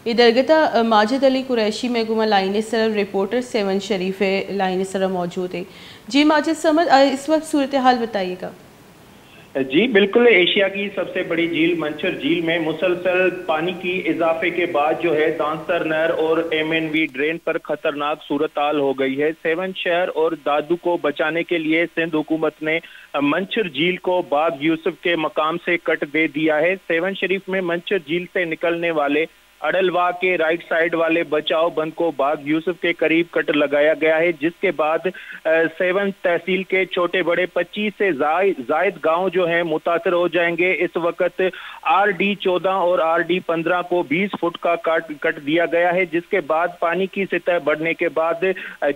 इधर माजिद अली कुरैशी महकुमा लाइन सरब रिपोर्टर 7 शरीफ लाइन सरब मौजूद है। जी माजिद समझ इस वक्त सूरत हाल बताइएगा। जी बिल्कुल, एशिया की सबसे बड़ी झील मंचर झील में मुसलसल पानी की इजाफे के बाद जो है दांस्तर नहर और एमएनवी ड्रेन पर खतरनाक सूरत हाल हो गई है। 7 शहर और दादू को बचाने के लिए सिंध हुकूमत ने मंचर झील को बाग यूसुफ के मकाम से कट दे दिया है। 7 शरीफ में मंचर झील से निकलने वाले अडलवा के राइट साइड वाले बचाव बंद को बाग यूसुफ के करीब कट लगाया गया है, जिसके बाद 7 तहसील के छोटे बड़े 25 से जायद गांव जो हैं मुतासर हो जाएंगे। इस वक्त RD 14 और RD 15 को 20 फुट का कट दिया गया है, जिसके बाद पानी की सतह बढ़ने के बाद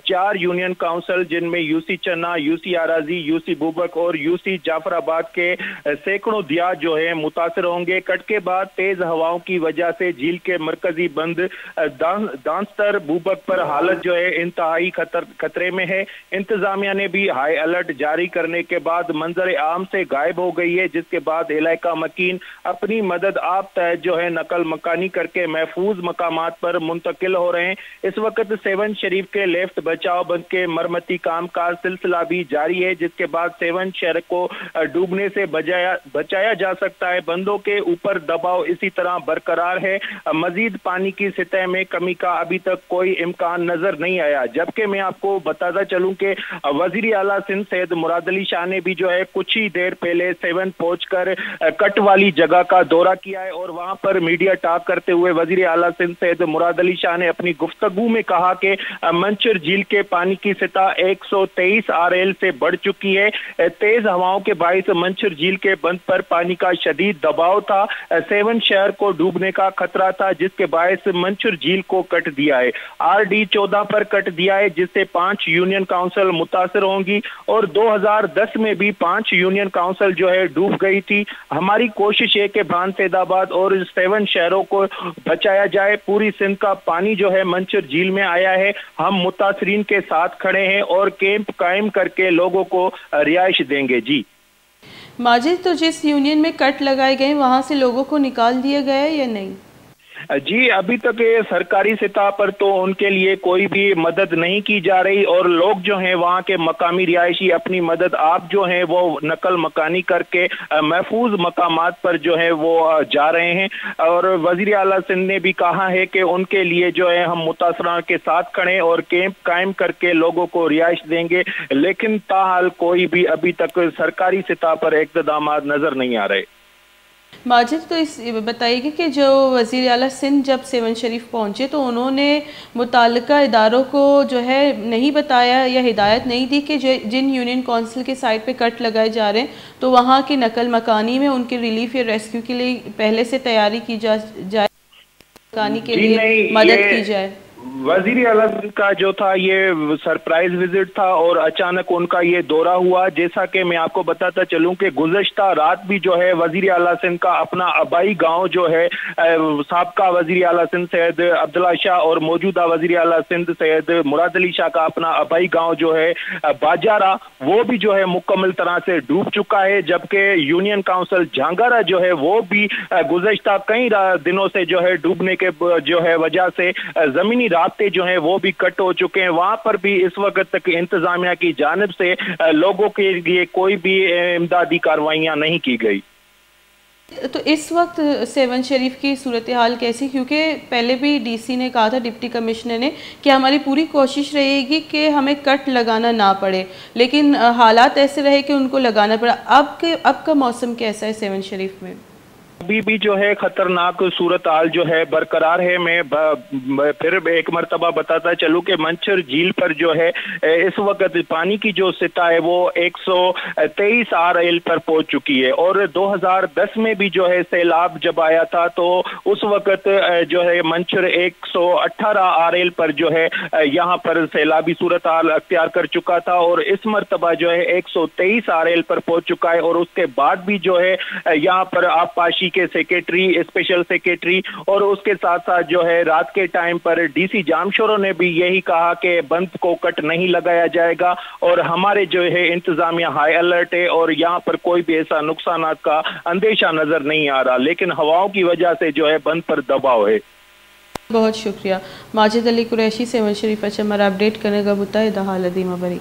4 यूनियन काउंसिल जिनमें UC चन्ना, UC आराजी, UC बुबक और UC जाफराबाद के सैकड़ों दिया जो है मुतासर होंगे। कट के बाद तेज हवाओं की वजह से झील के मरकजी बंद दांस्तर बुबक पर हालत जो है इंतहाई खतरे में है। इंतजामिया ने भी हाई अलर्ट जारी करने के बाद मंजर आम से गायब हो गई है, जिसके बाद इलाका मकीन अपनी मदद आप तहत जो है नकल मकानी करके महफूज मकामात पर मुंतकिल हो रहे हैं। इस वक्त 7 शरीफ के लेफ्ट बचाव बंद के मरम्मती काम का सिलसिला भी जारी है, जिसके बाद 7 शहर को डूबने से बचाया जा सकता है। बंदों के ऊपर दबाव इसी तरह बरकरार है। मजीद पानी की सतह में कमी का अभी तक कोई इम्कान नजर नहीं आया। जबकि मैं आपको बताता चलूं कि वजीर आला सिंध सैयद मुराद अली शाह ने भी जो है कुछ ही देर पहले 7 पहुंचकर कट वाली जगह का दौरा किया है और वहां पर मीडिया टॉक करते हुए वजीर आला सिंध सैयद मुराद अली शाह ने अपनी गुफ्तगू में कहा कि मंचर झील के पानी की सतह 123 RL से बढ़ चुकी है। तेज हवाओं के बायस मंचर झील के बंद पर पानी का शदीद दबाव था। 7 शहर को डूबने का खतरा था, जिसके बायस मंचर झील को कट दिया है। RD 14 पर कट दिया है, जिससे 5 यूनियन काउंसिल मुतासर होंगी और 2010 में भी 5 यूनियन काउंसिल जो है डूब गई थी। हमारी कोशिश है कि बांध सैदाबाद और 7 शहरों को बचाया जाए। पूरी सिंध का पानी जो है मंचर झील में आया है। हम मुतासरीन के साथ खड़े हैं और कैंप कायम करके लोगों को रिहाइश देंगे। जी माजिद, तो जिस यूनियन में कट लगाए गए वहां से लोगों को निकाल दिया गया है या नहीं? जी अभी तक सरकारी सतह पर तो उनके लिए कोई भी मदद नहीं की जा रही और लोग जो हैं वहाँ के मकामी रिहायशी अपनी मदद आप जो हैं वो नकल मकानी करके महफूज मकामात पर जो है वो जा रहे हैं। और वजीर आला सिंध ने भी कहा है कि उनके लिए जो है हम मुतासरा के साथ खड़े और कैंप कायम करके लोगों को रिहाइश देंगे, लेकिन ताहाल कोई भी अभी तक सरकारी सतह पर इक़दाम नजर नहीं आ रहे। माजिद, तो इस बताइए कि जो वज़ीर आला सिंध जब 7 शरीफ पहुँचे तो उन्होंने मुताल्लिका इदारों को जो है नहीं बताया या हिदायत नहीं दी कि जिन यूनियन काउंसिल के साइट पे कट लगाए जा रहे हैं तो वहाँ की नकल मकानी में उनके रिलीफ या रेस्क्यू के लिए पहले से तैयारी की जाए, मकानी के लिए मदद की जाए? वजीर आला का जो था ये सरप्राइज विजिट था और अचानक उनका ये दौरा हुआ। जैसा कि मैं आपको बताता चलूं कि गुज़श्ता रात भी जो है वजीर आला सिंध का अपना आबाई गांव जो है साबका वजीर आला सिंध सैयद अब्दुल्ला शाह और मौजूदा वजीर आला सिंध सैयद मुराद अली शाह का अपना आबाई गांव जो है बाजारा, वो भी जो है मुकम्मल तरह से डूब चुका है। जबकि यूनियन काउंसिल झांगारा जो है वो भी गुज़श्ता कई दिनों से जो है डूबने के जो है वजह से जमीनी रास्ते जो हैं वो भी कट हो चुके हैं। वहां पर भी इस वक्त तक इंतजामिया की जानिब से लोगों के लिए कोई भी इमदादी कार्रवाइयां नहीं की गई। तो इस वक्त 7 शरीफ की सूरत हाल कैसी? क्योंकि पहले भी DC ने कहा था, डिप्टी कमिश्नर ने, कि हमारी पूरी कोशिश रहेगी कि हमें कट लगाना ना पड़े, लेकिन हालात ऐसे रहे कि उनको लगाना पड़ा। अब का मौसम कैसा है 7 शरीफ में? अभी भी जो है खतरनाक सूरत हाल जो है बरकरार है। मैं फिर एक मरतबा बताता चलूं कि मंचर झील पर जो है इस वक्त पानी की जो सतह है वो 123 RL पर पहुंच चुकी है और 2010 में भी जो है सैलाब जब आया था तो उस वक्त जो है मंचर 118 RL पर जो है यहाँ पर सैलाबी सूरत हाल अख्तियार कर चुका था और इस मरतबा जो है 123 RL पर पहुंच चुका है। और उसके बाद भी जो है यहाँ पर आबपाशी के सेक्रेटरी, स्पेशल सेक्रेटरी और उसके साथ साथ जो है रात के टाइम पर DC जामशोरों ने भी यही कहा कि बंद को कट नहीं लगाया जाएगा और हमारे जो है इंतजामिया हाई अलर्ट है और यहाँ पर कोई भी ऐसा नुकसान का अंदेशा नजर नहीं आ रहा, लेकिन हवाओं की वजह से जो है बंद पर दबाव है। बहुत शुक्रिया माजिद अली कुरैशी सेवन शरीफ अच्छा हमारा अपडेट करने का बुता हाल अदीमा बरी।